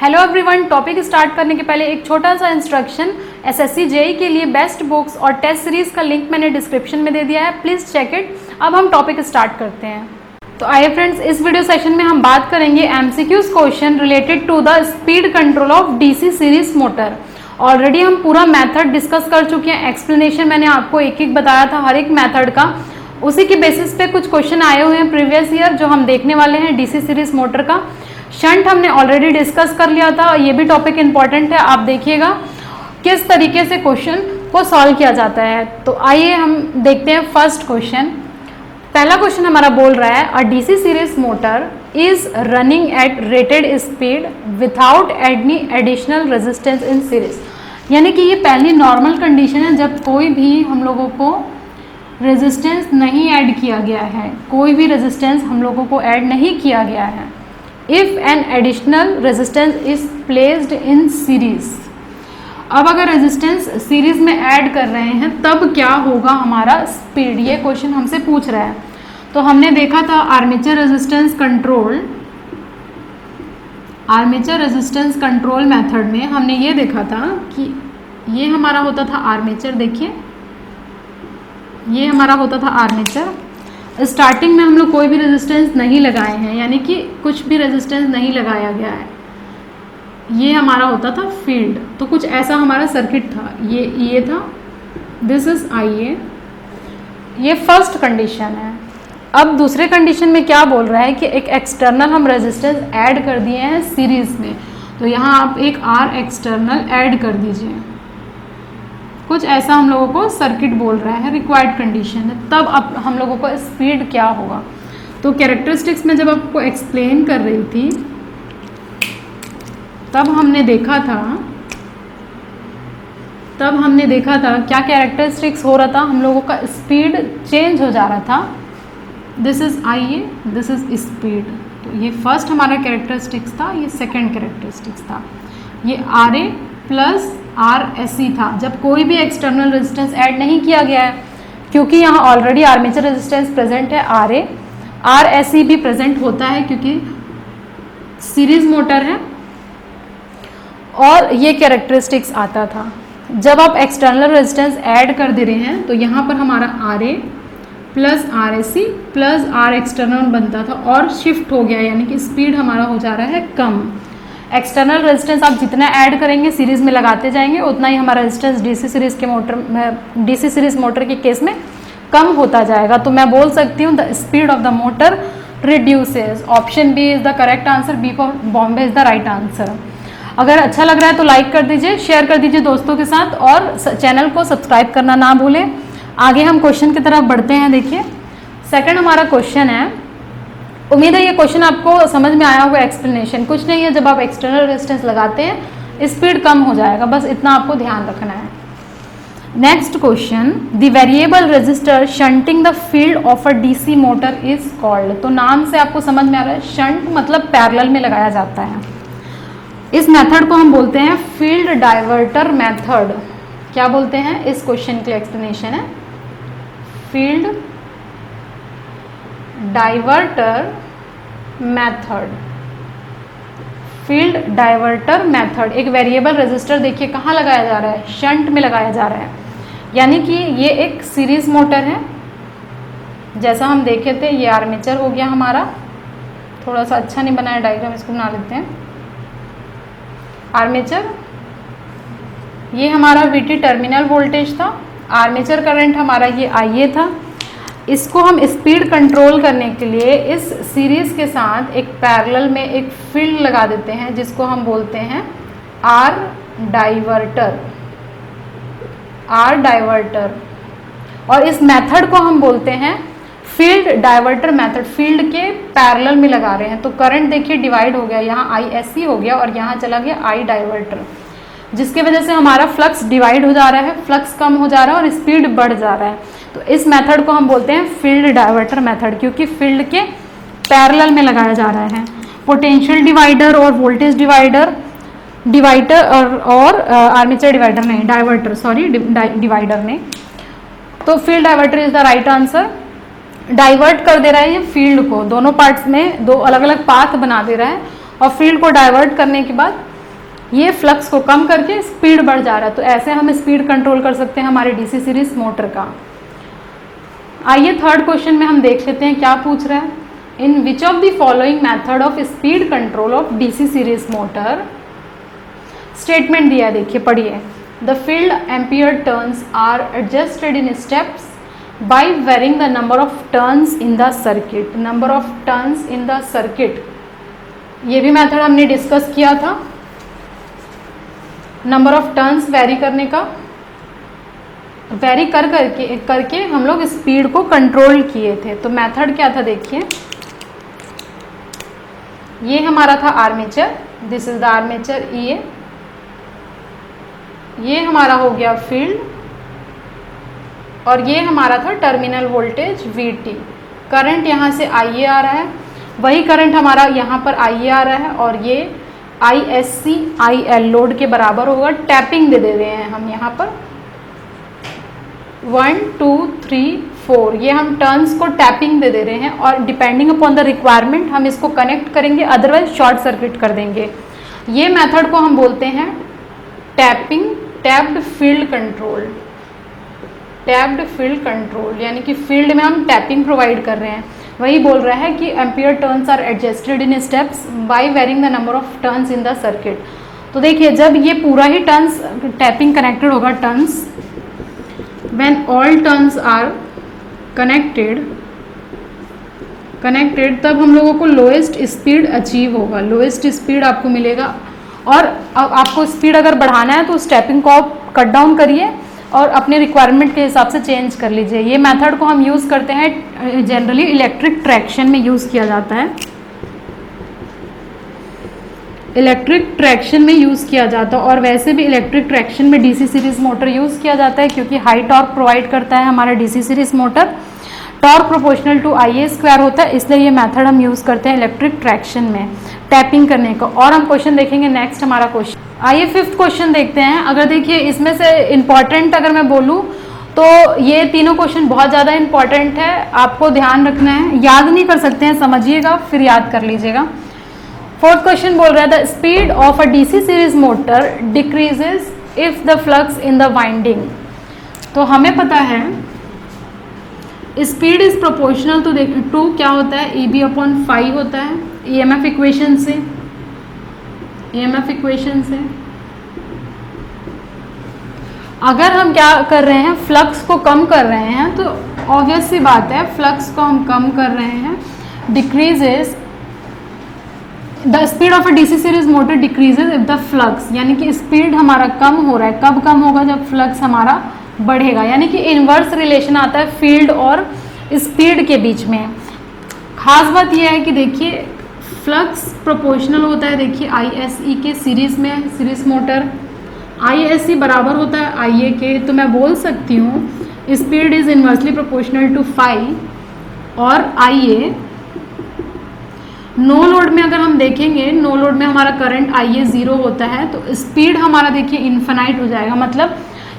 Hello everyone, topic start करने के पहले एक छोटा सा इंस्ट्रक्शन। एसएससी जेई के लिए बेस्ट बुक्स और टेस्ट सीरीज का लिंक मैंने डिस्क्रिप्शन में दे दिया है, प्लीज़ चेक इट। अब हम टॉपिक स्टार्ट करते हैं। तो आइए फ्रेंड्स, इस वीडियो सेशन में हम बात करेंगे MCQs question related to the speed control of DC series motor. Already हम पूरा मेथड डिस्कस कर चुके हैं, एक्सप्लेनेशन मैंने आपको एक एक बताया था हर एक मेथड का। उसी के बेसिस पे कुछ क्वेश्चन आए हुए हैं प्रीवियस ईयर जो हम देखने वाले हैं डीसी सीरीज मोटर का। शंट हमने ऑलरेडी डिस्कस कर लिया था, ये भी टॉपिक इंपॉर्टेंट है, आप देखिएगा किस तरीके से क्वेश्चन को सॉल्व किया जाता है। तो आइए हम देखते हैं फर्स्ट क्वेश्चन। पहला क्वेश्चन हमारा बोल रहा है, a DC series motor is running at rated speed without any additional resistance in series. यानी कि ये पहली नॉर्मल कंडीशन है जब कोई भी हम लोगों को रेजिस्टेंस नहीं ऐड किया गया है, कोई भी रेजिस्टेंस हम लोगों को ऐड नहीं किया गया है। If an additional resistance is placed in series, अब अगर रेजिस्टेंस सीरीज में ऐड कर रहे हैं तब क्या होगा हमारा स्पीड, ये क्वेश्चन हमसे पूछ रहा है। तो हमने देखा था आर्मेचर रेजिस्टेंस कंट्रोल मेथड में हमने ये देखा था कि ये हमारा होता था आर्मेचर। देखिए ये हमारा होता था आर्मेचर। स्टार्टिंग में हम लोग कोई भी रेजिस्टेंस नहीं लगाए हैं, यानी कि कुछ भी रेजिस्टेंस नहीं लगाया गया है। ये हमारा होता था फील्ड। तो कुछ ऐसा हमारा सर्किट था, ये था, दिस इज IA। ये फर्स्ट कंडीशन है। अब दूसरे कंडीशन में क्या बोल रहा है कि एक एक्सटर्नल हम रेजिस्टेंस ऐड कर दिए हैं सीरीज में, तो यहाँ आप एक R एक्सटर्नल ऐड कर दीजिए। कुछ ऐसा हम लोगों को सर्किट बोल रहा है, रिक्वायर्ड कंडीशन है। तब अब हम लोगों को स्पीड क्या होगा। तो कैरेक्टरिस्टिक्स में जब आपको एक्सप्लेन कर रही थी तब हमने देखा था क्या कैरेक्टरिस्टिक्स हो रहा था, हम लोगों का स्पीड चेंज हो जा रहा था। This is IA, this is speed. तो ये फर्स्ट हमारा कैरेक्टरिस्टिक्स था, ये सेकेंड कैरेक्टरिस्टिक्स था। ये RA प्लस RSE था जब कोई भी एक्सटर्नल रेजिस्टेंस ऐड नहीं किया गया है, क्योंकि यहाँ ऑलरेडी आर्मेचर रेजिस्टेंस प्रेजेंट है RA। RSE भी प्रेजेंट होता है क्योंकि सीरीज मोटर है। और ये कैरेक्टरिस्टिक्स आता था जब आप एक्सटर्नल रेजिस्टेंस ऐड कर दे रहे हैं, तो यहाँ पर हमारा RA plus RSE plus R external बनता था और शिफ्ट हो गया, यानी कि स्पीड हमारा हो जा रहा है कम। एक्सटर्नल रेजिस्टेंस आप जितना ऐड करेंगे सीरीज में लगाते जाएंगे उतना ही हमारा रेजिस्टेंस डीसी सीरीज मोटर के केस में कम होता जाएगा। तो मैं बोल सकती हूँ the speed of the motor reduces. Option B is the correct answer, B for Bombay is the right answer. अगर अच्छा लग रहा है तो लाइक कर दीजिए, शेयर कर दीजिए दोस्तों के साथ और चैनल को सब्सक्राइब करना ना भूलें। आगे हम क्वेश्चन की तरफ बढ़ते हैं। देखिए सेकंड हमारा क्वेश्चन है, उम्मीद है ये क्वेश्चन आपको समझ में आया होगा। एक्सप्लेनेशन कुछ नहीं है, जब आप एक्सटर्नल रेजिस्टेंस लगाते हैं स्पीड कम हो जाएगा, बस इतना आपको ध्यान रखना है। Next question, the variable resistor shunting the field of a DC motor is called. तो नाम से आपको समझ में आ रहा है, शंट मतलब पैरेलल में लगाया जाता है। इस मेथड को हम बोलते हैं फील्ड डाइवर्टर मेथड। क्या बोलते हैं, इस क्वेश्चन के लिए एक्सप्लेनेशन है field diverter method. Field diverter method, एक वेरिएबल रेजिस्टर देखिए कहाँ लगाया जा रहा है, शंट में लगाया जा रहा है। यानी कि ये एक सीरीज मोटर है, जैसा हम देखे थे। ये आर्मेचर हो गया हमारा, थोड़ा सा अच्छा नहीं बनाया डायग्राम, इसको बना लेते हैं। आर्मेचर, ये हमारा VT टर्मिनल वोल्टेज था। आर्मेचर करंट हमारा ये IA था। इसको हम स्पीड कंट्रोल करने के लिए इस सीरीज के साथ एक पैरेलल में एक फील्ड लगा देते हैं जिसको हम बोलते हैं R डाइवर्टर। और इस मेथड को हम बोलते हैं फील्ड डाइवर्टर मेथड। फील्ड के पैरेलल में लगा रहे हैं तो करंट देखिए डिवाइड हो गया, यहाँ ISC हो गया और यहाँ चला गया I डाइवर्टर, जिसके वजह से हमारा फ्लक्स डिवाइड हो जा रहा है, फ्लक्स कम हो जा रहा है और स्पीड बढ़ जा रहा है। तो इस मेथड को हम बोलते हैं फील्ड डाइवर्टर मेथड, क्योंकि फील्ड के पैरेलल में लगाया जा रहा है। पोटेंशियल डिवाइडर और वोल्टेज डिवाइडर और आर्मेचर डिवाइडर नहीं, डाइवर्टर, सॉरी डिवाइडर नहीं। तो field diverter is the right answer. Divert कर दे रहा है ये फील्ड को, दोनों पार्ट्स में दो अलग अलग पाथ बना दे रहा है और फील्ड को डाइवर्ट करने के बाद ये फ्लक्स को कम करके स्पीड बढ़ जा रहा है, तो ऐसे हम स्पीड कंट्रोल कर सकते हैं हमारे डीसी सीरीज मोटर का। आइए थर्ड क्वेश्चन में हम देख लेते हैं क्या पूछ रहा है। In which of the following method of speed control of DC series motor, statement दिया है, देखिए पढ़िए। The field ampere turns are adjusted in steps by varying the number of turns in the circuit. Number of turns in the circuit, ये भी method हमने discuss किया था, number of turns very करने का, वेरी करके हम लोग स्पीड को कंट्रोल किए थे। तो मेथड क्या था देखिए, ये हमारा था armature, this is the armature E, ये हमारा हो गया फील्ड, और ये हमारा था टर्मिनल वोल्टेज VT। करंट यहाँ से IA आ रहा है, वही करंट हमारा यहाँ पर IA आ रहा है, और ये ISC IL लोड के बराबर होगा। टैपिंग दे रहे हैं हम यहाँ पर 1 2 3 4, ये हम टर्न्स को टैपिंग दे रहे हैं, और डिपेंडिंग अपॉन द रिक्वायरमेंट हम इसको कनेक्ट करेंगे, अदरवाइज शॉर्ट सर्किट कर देंगे। ये मेथड को हम बोलते हैं tapped field control. Tapped field control यानी कि फील्ड में हम टैपिंग प्रोवाइड कर रहे हैं। वही बोल रहा है कि ampere turns are adjusted in steps by varying the number of turns in the circuit. तो देखिए जब ये पूरा ही टर्न्स टैपिंग कनेक्टेड होगा, turns when all turns are connected, तब हम लोगों को लोएस्ट स्पीड अचीव होगा, लोएस्ट स्पीड आपको मिलेगा। और आपको स्पीड अगर बढ़ाना है तो स्टेपिंग को आप कट डाउन करिए और अपने रिक्वायरमेंट के हिसाब से चेंज कर लीजिए। ये मेथड को हम यूज़ करते हैं, जनरली इलेक्ट्रिक ट्रैक्शन में यूज़ किया जाता है, इलेक्ट्रिक ट्रैक्शन में यूज़ किया जाता है। और वैसे भी इलेक्ट्रिक ट्रैक्शन में डीसी सीरीज मोटर यूज़ किया जाता है, क्योंकि हाई टॉर्क प्रोवाइड करता है हमारा DC series motor. Torque proportional to IA² होता है, इसलिए ये मेथड हम यूज़ करते हैं इलेक्ट्रिक ट्रैक्शन में टैपिंग करने का। और हम क्वेश्चन देखेंगे नेक्स्ट हमारा क्वेश्चन। आइए फिफ्थ क्वेश्चन देखते हैं। अगर देखिए इसमें से इम्पॉर्टेंट अगर मैं बोलूँ तो ये तीनों क्वेश्चन बहुत ज़्यादा इंपॉर्टेंट है, आपको ध्यान रखना है, याद नहीं कर सकते हैं, समझिएगा फिर याद कर लीजिएगा। फोर्थ क्वेश्चन बोल रहा है the speed of a DC series motor decreases if the flux in the winding. तो हमें पता है स्पीड इज प्रोपोर्शनल टू क्या होता है, EB/φ होता है, EMF इक्वेशन से, अगर हम क्या कर रहे हैं, फ्लक्स को कम कर रहे हैं, तो ऑब्वियस सी बात है फ्लक्स को हम कम कर रहे हैं, decreases the speed of a DC series motor decreases if the flux, यानी कि स्पीड हमारा कम हो रहा है। कब कम होगा, जब फ्लक्स हमारा बढ़ेगा, यानी कि इन्वर्स रिलेशन आता है फील्ड और स्पीड के बीच में। खास बात यह है कि देखिए फ्लक्स प्रोपोर्शनल होता है, देखिए ISE के सीरीज में, सीरीज मोटर ISE बराबर होता है IA के, तो मैं बोल सकती हूँ speed is inversely proportional to phi और IA। नो लोड में अगर हम देखेंगे, नो लोड में हमारा करंट IA 0 होता है, तो स्पीड हमारा देखिए इन्फिनाइट हो जाएगा। मतलब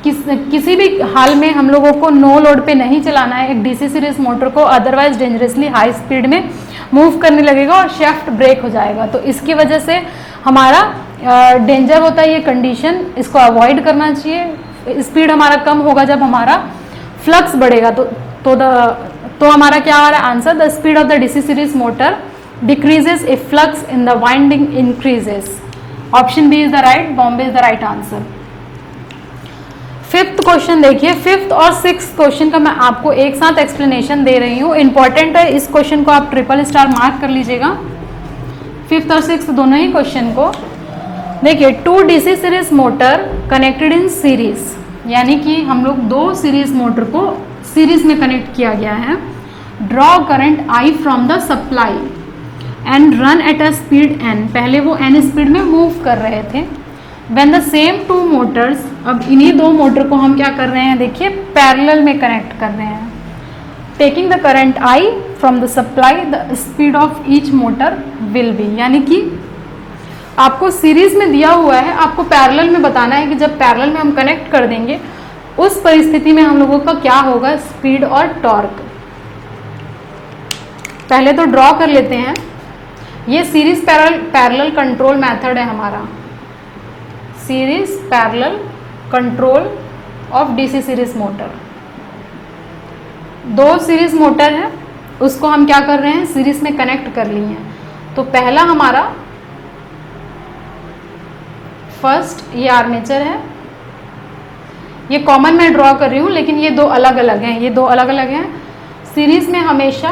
किसी भी हाल में हम लोगों को नो लोड पे नहीं चलाना है एक डीसी सीरीज मोटर को, अदरवाइज डेंजरसली हाई स्पीड में मूव करने लगेगा और शाफ्ट ब्रेक हो जाएगा। तो इसकी वजह से हमारा डेंजर होता है ये कंडीशन, इसको अवॉइड करना चाहिए। स्पीड हमारा कम होगा जब हमारा फ्लक्स बढ़ेगा। तो हमारा क्या आ रहा है answer, the speed of the DC series motor decreases if flux in the winding increases. Option B is the right, Bombay is the right answer. Fifth question देखिए, फिफ्थ और सिक्स्थ क्वेश्चन का मैं आपको एक साथ एक्सप्लेनेशन दे रही हूँ, इंपॉर्टेंट है, इस क्वेश्चन को आप ट्रिपल स्टार मार्क कर लीजिएगा, फिफ्थ और सिक्स्थ दोनों ही क्वेश्चन को। देखिए two DC series motor connected in series, यानी कि हम लोग दो सीरीज मोटर को सीरीज में कनेक्ट किया गया है। Draw current I from the supply and run at a speed n, पहले वो n स्पीड में मूव कर रहे थे। When the same two motors, अब इन्हीं दो मोटर को हम क्या कर रहे हैं, देखिए पैरेलल में कनेक्ट कर रहे हैं। Taking the current I from the supply, the speed of each motor will be, यानी कि आपको सीरीज में दिया हुआ है, आपको पैरेलल में बताना है कि जब पैरेलल में हम कनेक्ट कर देंगे उस परिस्थिति में हम लोगों का क्या होगा, स्पीड और टॉर्क। पहले तो ड्रॉ कर लेते हैं, ये सीरीज पैरेलल कंट्रोल मेथड है हमारा। Series parallel control of DC series motor. दो सीरीज मोटर है, उसको हम क्या कर रहे हैं, सीरीज में कनेक्ट कर लिए हैं। तो पहला हमारा फर्स्ट ये आर्मेचर है, ये कॉमन मैं ड्रॉ कर रही हूँ लेकिन ये दो अलग अलग हैं, ये दो अलग अलग हैं। सीरीज में हमेशा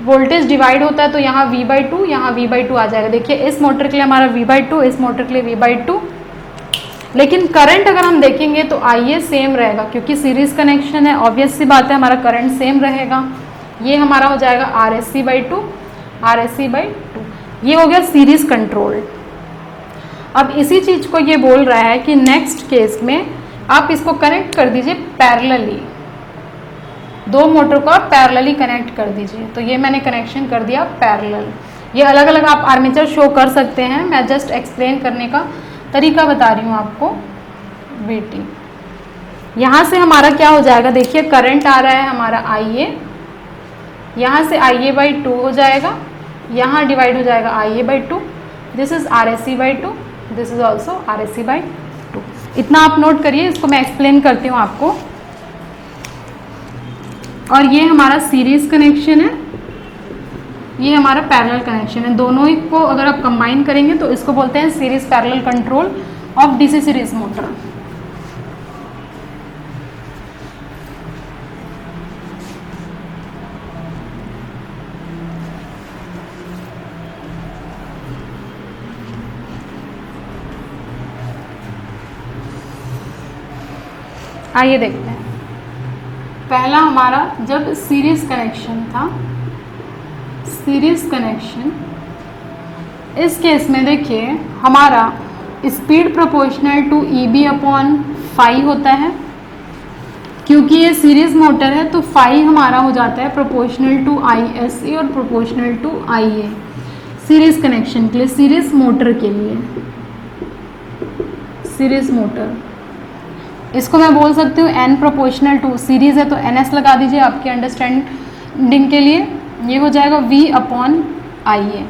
वोल्टेज डिवाइड होता है, तो यहाँ V/2, यहाँ V/2 आ जाएगा। देखिए इस मोटर के लिए हमारा V/2, इस मोटर के लिए V/2, लेकिन करंट अगर हम देखेंगे तो IA सेम रहेगा क्योंकि सीरीज कनेक्शन है, ऑब्वियस सी बात है हमारा करंट सेम रहेगा। ये हमारा हो जाएगा RSC/2, RSC/2, ये हो गया सीरीज कंट्रोल। अब इसी चीज को ये बोल रहा है कि नेक्स्ट केस में आप इसको कनेक्ट कर दीजिए पैरेलली, दो मोटर को आप पैरेलली कनेक्ट कर दीजिए। तो ये मैंने कनेक्शन कर दिया पैरेलल। ये अलग अलग आप आर्मेचर शो कर सकते हैं, मैं जस्ट एक्सप्लेन करने का तरीका बता रही हूँ आपको। वेटिंग यहाँ से हमारा क्या हो जाएगा, देखिए करंट आ रहा है हमारा IA, यहाँ से IA/2 हो जाएगा, यहाँ डिवाइड हो जाएगा IA/2, this is RSC/2, this is also RSC/2। इतना आप नोट करिए, इसको मैं एक्सप्लेन करती हूँ आपको। और ये हमारा सीरीज कनेक्शन है, ये हमारा पैरेलल कनेक्शन है। दोनों ही को अगर आप कंबाइन करेंगे तो इसको बोलते हैं series parallel control of DC series motor. आइए देखते हैं। पहला हमारा जब सीरीज कनेक्शन था, सीरीज कनेक्शन, इस केस में देखिए हमारा स्पीड प्रोपोर्शनल टू EB/φ होता है। क्योंकि ये सीरीज मोटर है तो फाई हमारा हो जाता है प्रोपोर्शनल टू ISA और proportional to IA, series connection के लिए, सीरीज मोटर के लिए, सीरीज मोटर। इसको मैं बोल सकती हूँ N प्रोपोर्शनल टू, सीरीज है तो NS लगा दीजिए आपके अंडरस्टैंडिंग के लिए। ये हो जाएगा V/IA।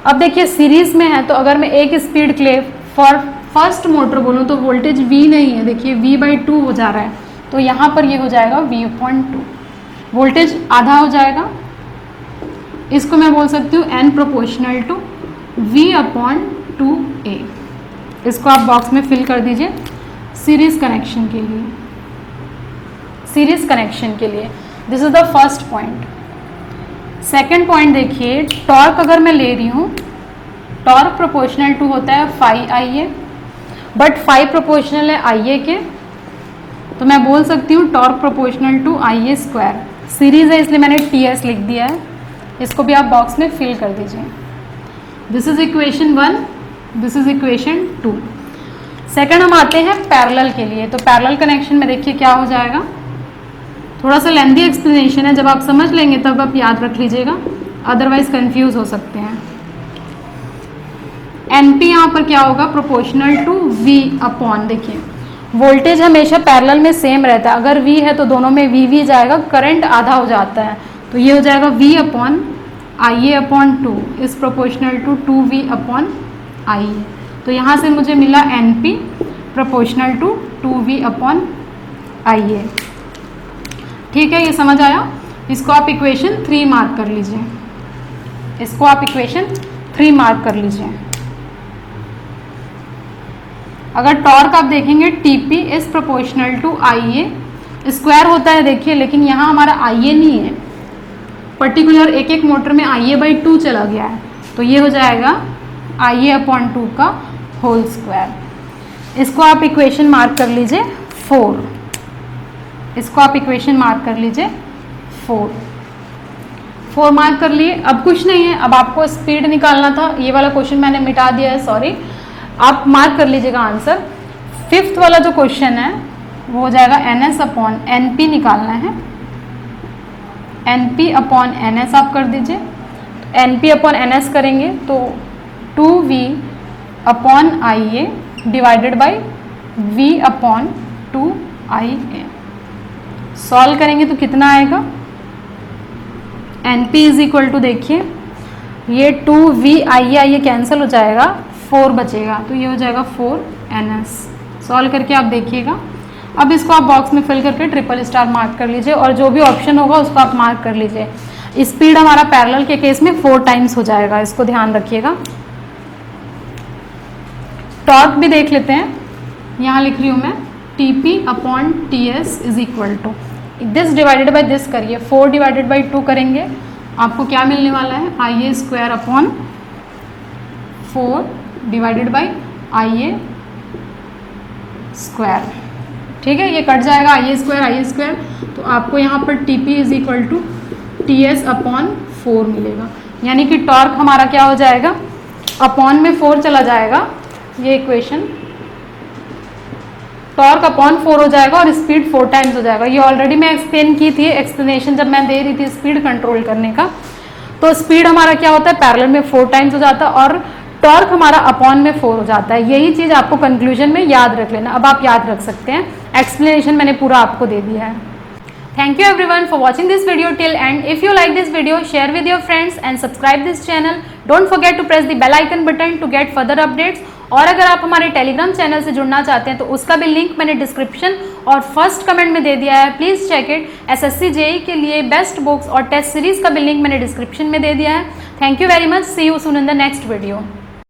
अब देखिए सीरीज में है तो अगर मैं एक स्पीड के लिए फॉर फर्स्ट मोटर बोलूँ तो वोल्टेज V नहीं है, देखिए V/2 हो जा रहा है, तो यहाँ पर ये हो जाएगा V/2, वोल्टेज आधा हो जाएगा। इसको मैं बोल सकती हूँ N प्रोपोर्शनल टू V/2A। इसको आप बॉक्स में फिल कर दीजिए सीरीज कनेक्शन के लिए, सीरीज कनेक्शन के लिए। This is the first point. Second point देखिए, टॉर्क अगर मैं ले रही हूँ, टॉर्क प्रोपोर्शनल टू होता है φIA, बट φ प्रोपोर्शनल है IA के, तो मैं बोल सकती हूँ torque proportional to IA²। Series है इसलिए मैंने TS लिख दिया है, इसको भी आप बॉक्स में फिल कर दीजिए। This is equation 1, this is equation 2। Second हम आते हैं पैरेलल के लिए। तो पैरेलल कनेक्शन में देखिए क्या हो जाएगा, थोड़ा सा लेंथी एक्सप्लेनेशन है, जब आप समझ लेंगे तब आप याद रख लीजिएगा, अदरवाइज कंफ्यूज हो सकते हैं। NP यहाँ पर क्या होगा, प्रोपोर्शनल टू V/, देखिए वोल्टेज हमेशा पैरेलल में सेम रहता है, अगर V है तो दोनों में V जाएगा, करंट आधा हो जाता है, तो ये हो जाएगा V/IA/2 is proportional to 2V/IA। तो यहाँ से मुझे मिला NP प्रोपोर्शनल टू 2V/IA। ठीक है, ये समझ आया। इसको आप इक्वेशन 3 मार्क कर लीजिए, इसको आप इक्वेशन 3 मार्क कर लीजिए। अगर टॉर्क आप देखेंगे TP is proportional to IA, square होता है देखिए, लेकिन यहाँ हमारा IA नहीं है, पर्टिकुलर एक एक मोटर में IA/2 चला गया है, तो ये हो जाएगा IA/2 का होल स्क्वायर। इसको आप इक्वेशन मार्क कर लीजिए 4, इसको आप इक्वेशन मार्क कर लीजिए 4 मार्क कर लिए। अब कुछ नहीं है, अब आपको स्पीड निकालना था, ये वाला क्वेश्चन मैंने मिटा दिया है, सॉरी, आप मार्क कर लीजिएगा आंसर। फिफ्थ वाला जो क्वेश्चन है वो हो जाएगा NS/NP निकालना है, NP/NS आप कर दीजिए। NP/NS करेंगे तो 2V/IA divided by V/2IA। Solve करेंगे तो कितना आएगा, NP इज इक्वल टू, देखिए ये 2VIA कैंसिल हो जाएगा, 4 बचेगा, तो ये हो जाएगा 4NS। सॉल्व करके आप देखिएगा। अब इसको आप बॉक्स में फिल करके ट्रिपल स्टार मार्क कर लीजिए और जो भी ऑप्शन होगा उसको आप मार्क कर लीजिए। स्पीड हमारा पैरेलल के केस में 4 टाइम्स हो जाएगा, इसको ध्यान रखिएगा। टॉर्क भी देख लेते हैं, यहाँ लिख रही हूँ मैं TP/TS is equal to this divided by this करिए, 4 डिवाइडेड बाई 2 करेंगे, आपको क्या मिलने वाला है IA² 4 डिवाइडेड बाई IA²। ठीक है, ये कट जाएगा IA², तो आपको यहाँ पर TP is equal to TS/4 मिलेगा। यानी कि टॉर्क हमारा क्या हो जाएगा, अपॉन में 4 चला जाएगा, ये इक्वेशन टॉर्क अपॉन 4 हो जाएगा और स्पीड 4 टाइम्स हो जाएगा। ये ऑलरेडी मैं एक्सप्लेन की थी, एक्सप्लेनेशन जब मैं दे रही थी स्पीड कंट्रोल करने का। तो स्पीड हमारा क्या होता है, पैरेलल में 4 टाइम्स हो जाता है और टॉर्क हमारा अपॉन में 4 हो जाता है। यही चीज़ आपको कंक्लूजन में याद रख लेना। अब आप याद रख सकते हैं, एक्सप्लेनेशन मैंने पूरा आपको दे दिया है। Thank you everyone for watching this video till end. If you like this video, share with your friends and subscribe this channel. Don't forget to press the bell icon button to get further updates. और अगर आप हमारे Telegram channel से जुड़ना चाहते हैं तो उसका भी लिंक मैंने डिस्क्रिप्शन और फर्स्ट कमेंट में दे दिया है, please check it. SSC JEE के लिए बेस्ट बुक्स और टेस्ट सीरीज का भी लिंक मैंने डिस्क्रिप्शन में दे दिया है। Thank you very much, see you soon in the next video.